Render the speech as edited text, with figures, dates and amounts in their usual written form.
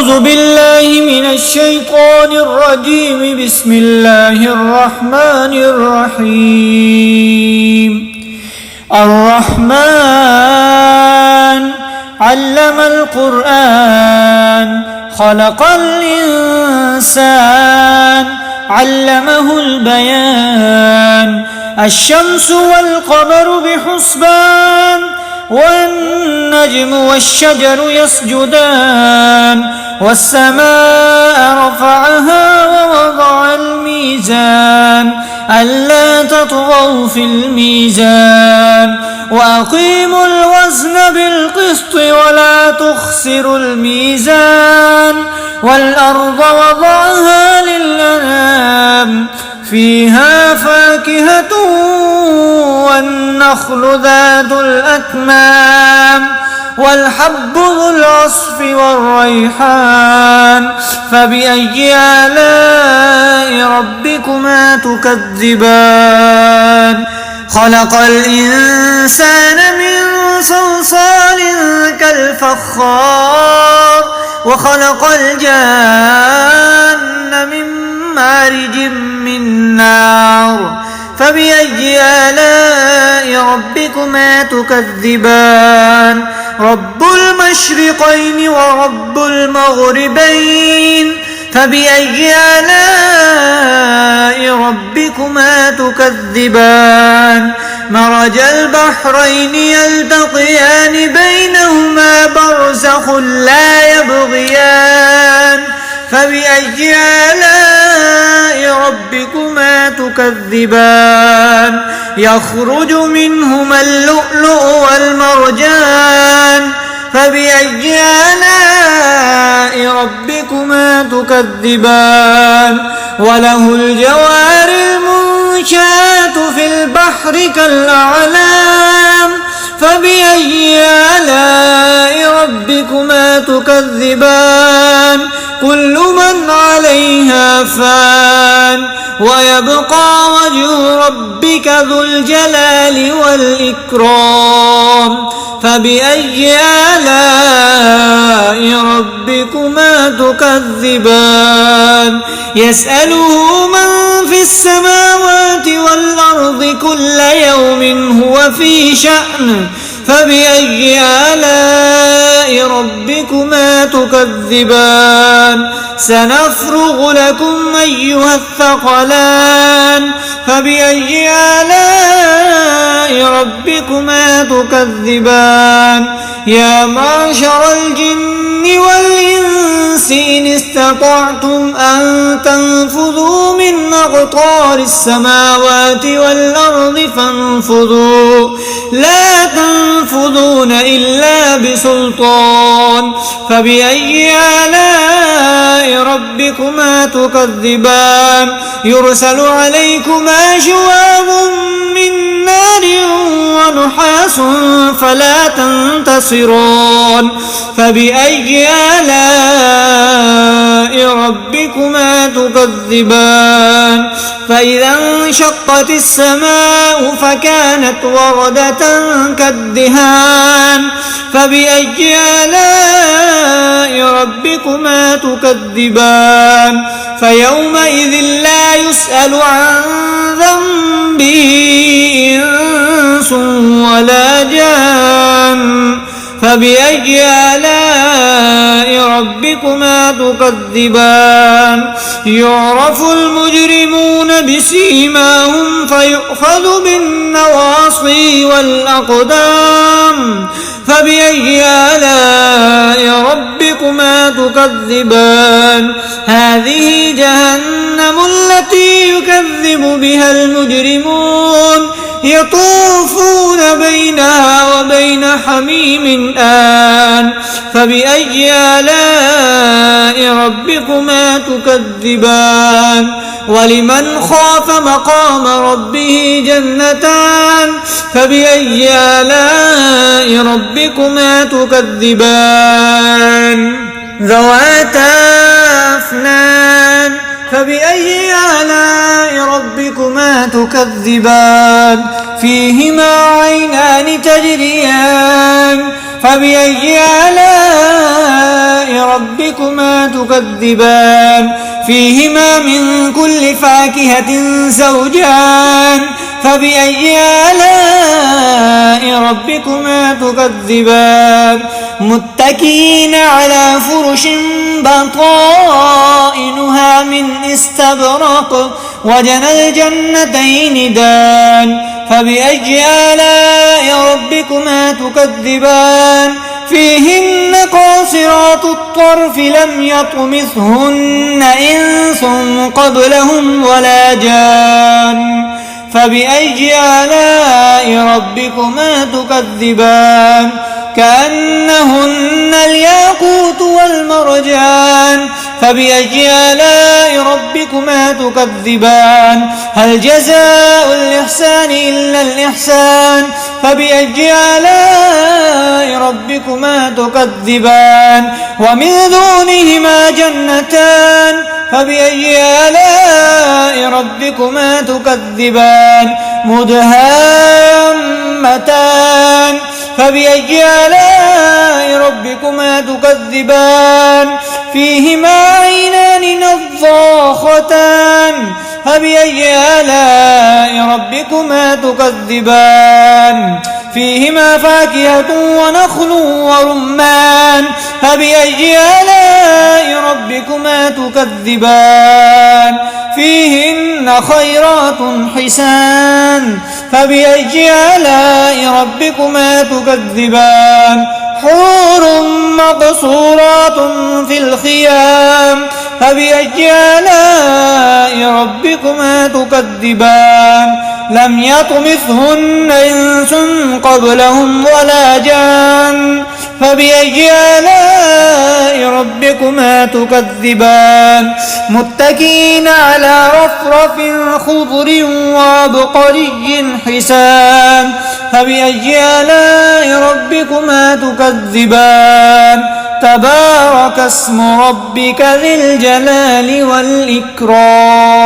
أعوذ بالله من الشيطان الرجيم. بسم الله الرحمن الرحيم. الرحمن علم القرآن خلق الإنسان علمه البيان. الشمس والقمر بحسبان والنجم والشجر يسجدان. والسماء رفعها ووضع الميزان ألا تطغوا في الميزان وأقيموا الوزن بالقسط ولا تخسروا الميزان. والأرض وضعها للأنام فيها فاكهة والنخل ذات الأكمام والحب ذو العصف والريحان. فبأي آلاء ربكما تكذبان؟ خلق الإنسان من صلصال كالفخار وخلق الجان من مارج من نار. فبأي آلاء ربكما تكذبان؟ رب المشرقين ورب المغربين. فبأي آلاء ربكما تكذبان؟ مرج البحرين يلتقيان بينهما برزخ لا يبغيان. فبأي آلاء ربكما تكذبان؟ يخرج منهما اللؤلؤ والمرجان. فبأي آلاء ربكما تكذبان؟ وله الجوار المنشآت في البحر كالأعلام. فبأي آلاء ربكما تكذبان؟ كل من عليها فان ويبقى وجه ربك ذو الجلال والإكرام. فبأي آلاء ربكما تكذبان؟ يسأله من في السماوات والأرض كل يوم هو في شأن. فبأي آلاء ربكما تكذبان؟ سنفرغ لكم أيها الثقلان. فبأي آلاء ربكما تكذبان؟ يا معشر الجن والإنس إن استطعتم أن تنفذوا من أقطار السماوات والأرض فانفذوا لا تنفذون إلا بسلطان. فبأي آلاء ربكما تكذبان؟ يرسل عليكما شواظ من نار ونحاس فلا تنتصران. فبأي آلاء ربكما تكذبان؟ فإذا انشقت السماء فكانت وردة كالدهان. فبأي آلاء ربكما تكذبان؟ فيومئذ لا يسأل عن ذنبه إنس ولا جان. فبأي آلاء ربكما تكذبان؟ يعرف المجرمون بسيماهم فيؤخذ بالنواصي والأقدام. فبأي آلاء ربكما تكذبان؟ هذه جهنم التي يكذب بها المجرمون يطوفون بينها وبين حميم آن. فبأي آلاء ربكما تكذبان؟ ولمن خاف مقام ربه جنتان. فبأي آلاء ربكما تكذبان؟ ذواتا أفنان. فبأي آلاء ربكما تكذبان؟ فيهما عينان تجريان. فبأي آلاء ربكما تكذبان فيهما من كل فاكهة زوجان فبأي آلاء ربكما تكذبان متكئين على فرش بطائنها من استبرق وجنى الجنتين دان فبأي آلاء ربكما تكذبان فيهن قاصرات الطرف لم يطمثهن إنس قبلهم ولا جان فبأي آلاء ربكما تكذبان كأنهن الياقوت والمرجان فبأي آلاء ربكما تكذبان هل جزاء الإحسان إلا الإحسان فبأي آلاء ربكما تكذبان ومن دونهما جنتان فبأي آلاء ربكما تكذبان مدهامتان فبأي آلاء ربكما تكذبان فيهما عينان نضاختان فبأي آلاء ربكما تكذبان فيهما فاكهة ونخل ورمان فبأي آلاء ربكما تكذبان فيهن خيرات حسان فبأي آلاء ربكما تكذبان حور مقصورات في الخيام فبأي آلاء ربكما تكذبان لم يطمثهن إنس قبلهم ولا جان فبأي آلاء ربكما تكذبان متكئين على رفرف خضر وعبقري حسان فبأي آلاء ربكما تكذبان تبارك اسم ربك ذي الجلال والإكرام.